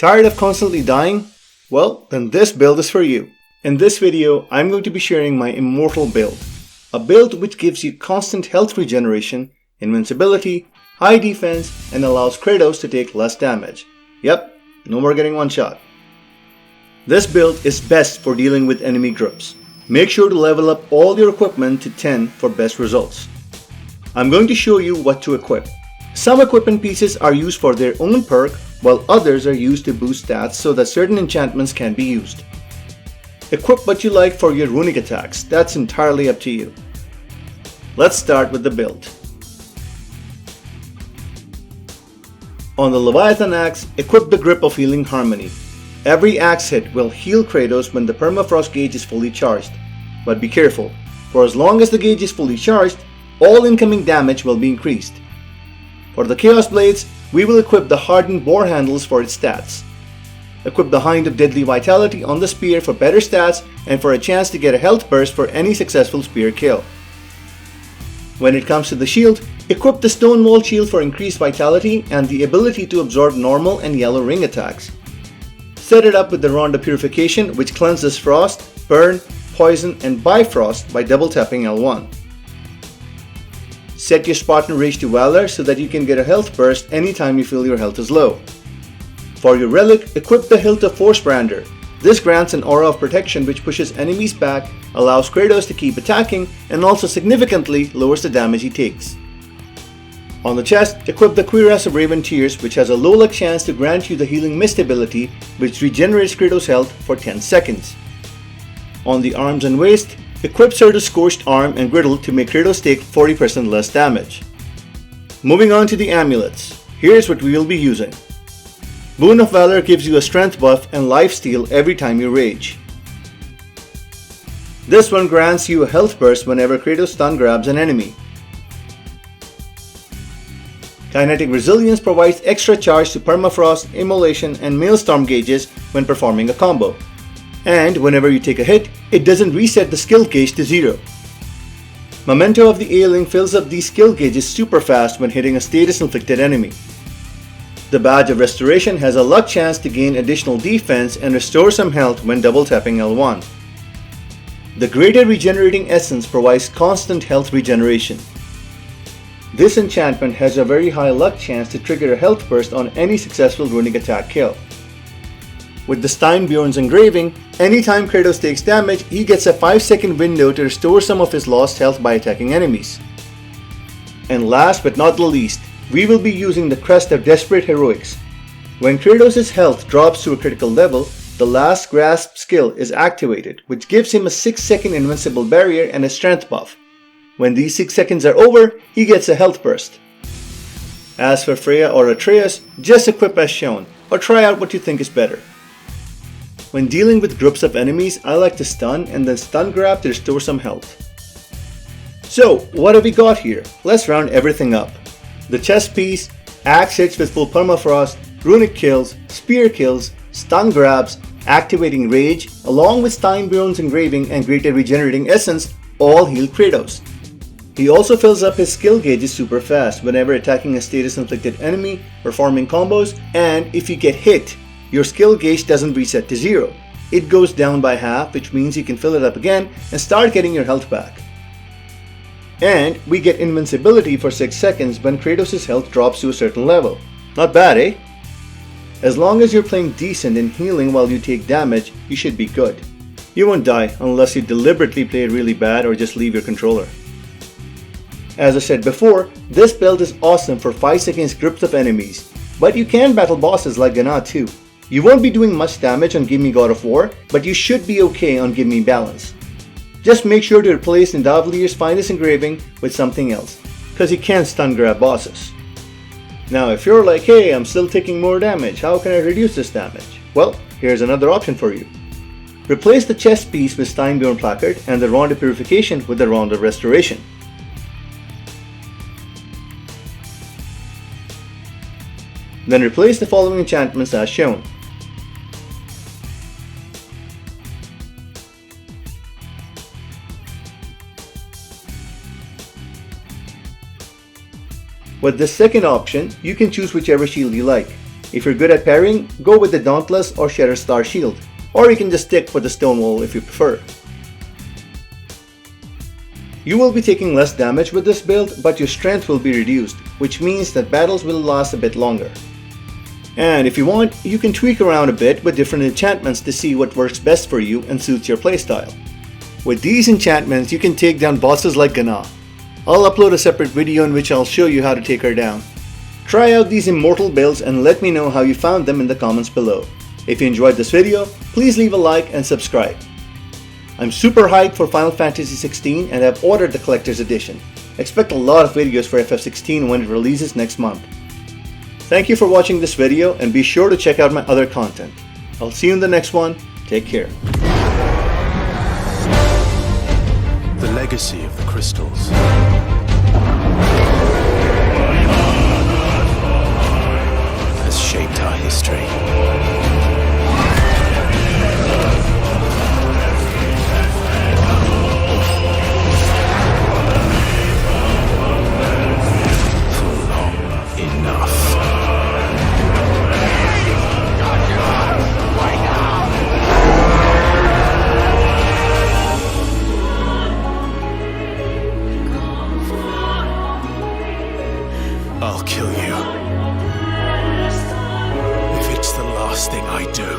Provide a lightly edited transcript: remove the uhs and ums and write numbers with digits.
Tired of constantly dying? Well, then this build is for you. In this video, I'm going to be sharing my Immortal Build. A build which gives you constant health regeneration, invincibility, high defense, and allows Kratos to take less damage. Yep, no more getting one shot. This build is best for dealing with enemy groups. Make sure to level up all your equipment to 10 for best results. I'm going to show you what to equip. Some equipment pieces are used for their own perk, while others are used to boost stats so that certain enchantments can be used. Equip what you like for your runic attacks, that's entirely up to you. Let's start with the build. On the Leviathan axe, equip the grip of Healing Harmony. Every axe hit will heal Kratos when the permafrost gauge is fully charged. But be careful, for as long as the gauge is fully charged, all incoming damage will be increased. For the Chaos Blades, we will equip the hardened boar handles for its stats. Equip the Hind of Deadly Vitality on the spear for better stats and for a chance to get a health burst for any successful spear kill. When it comes to the shield, equip the Stonewall Shield for increased vitality and the ability to absorb normal and yellow ring attacks. Set it up with the Rod of Purification, which cleanses frost, burn, poison, and bifrost by double tapping L1. Set your Spartan Rage to Valor so that you can get a health burst anytime you feel your health is low. For your relic, equip the Hilt of Forcebrander. This grants an aura of protection which pushes enemies back, allows Kratos to keep attacking, and also significantly lowers the damage he takes. On the chest, equip the Cuirass of Raven Tears, which has a low luck chance to grant you the Healing Mist ability, which regenerates Kratos' health for 10 seconds. On the arms and waist, equip Certus Scorched Arm and Griddle to make Kratos take 40% less damage. Moving on to the amulets, here's what we will be using. Boon of Valor gives you a strength buff and lifesteal every time you rage. This one grants you a health burst whenever Kratos stun grabs an enemy. Kinetic Resilience provides extra charge to Permafrost, Immolation, and Maelstrom gauges when performing a combo. And whenever you take a hit, it doesn't reset the skill gauge to 0. Memento of the Ailing fills up these skill gauges super fast when hitting a status inflicted enemy. The Badge of Restoration has a luck chance to gain additional defense and restore some health when double tapping L1. The Greater Regenerating Essence provides constant health regeneration. This enchantment has a very high luck chance to trigger a health burst on any successful runic attack kill. With the Steinbjorn's Engraving, anytime Kratos takes damage, he gets a 5-second window to restore some of his lost health by attacking enemies. And last but not the least, we will be using the Crest of Desperate Heroics. When Kratos' health drops to a critical level, the Last Grasp skill is activated, which gives him a 6-second invincible barrier and a strength buff. When these 6 seconds are over, he gets a health burst. As for Freya or Atreus, just equip as shown, or try out what you think is better. When dealing with groups of enemies, I like to stun and then stun grab to restore some health. So, what have we got here? Let's round everything up. The chest piece, axe hits with full permafrost, runic kills, spear kills, stun grabs, activating rage, along with Steinbjorn's Engraving and Greater Regenerating Essence all heal Kratos. He also fills up his skill gauges super fast whenever attacking a status inflicted enemy, performing combos, and if you get hit, your skill gauge doesn't reset to 0. It goes down by half, which means you can fill it up again and start getting your health back. And we get invincibility for 6 seconds when Kratos' health drops to a certain level. Not bad, eh? As long as you're playing decent and healing while you take damage, you should be good. You won't die unless you deliberately play really bad or just leave your controller. As I said before, this build is awesome for fights against groups of enemies, but you can battle bosses like Gna too. You won't be doing much damage on Give Me God of War, but you should be okay on Give Me Balance. Just make sure to replace Nidavelir's Finest Engraving with something else, cause you can't stun grab bosses. Now if you're like, hey, I'm still taking more damage, how can I reduce this damage? Well, here's another option for you. Replace the chest piece with Steinbjorn Placard and the Rod of Purification with the Rod of Restoration. Then replace the following enchantments as shown. With this second option, you can choose whichever shield you like. If you're good at parrying, go with the Dauntless or Shatterstar Shield, or you can just stick with the Stonewall if you prefer. You will be taking less damage with this build, but your strength will be reduced, which means that battles will last a bit longer. And if you want, you can tweak around a bit with different enchantments to see what works best for you and suits your playstyle. With these enchantments, you can take down bosses like Gna. I'll upload a separate video in which I'll show you how to take her down. Try out these Immortal builds and let me know how you found them in the comments below. If you enjoyed this video, please leave a like and subscribe. I'm super hyped for Final Fantasy 16 and have ordered the Collector's Edition. Expect a lot of videos for FF16 when it releases next month. Thank you for watching this video and be sure to check out my other content. I'll see you in the next one. Take care. The legacy of the crystals has shaped our history. I'll kill you if it's the last thing I do.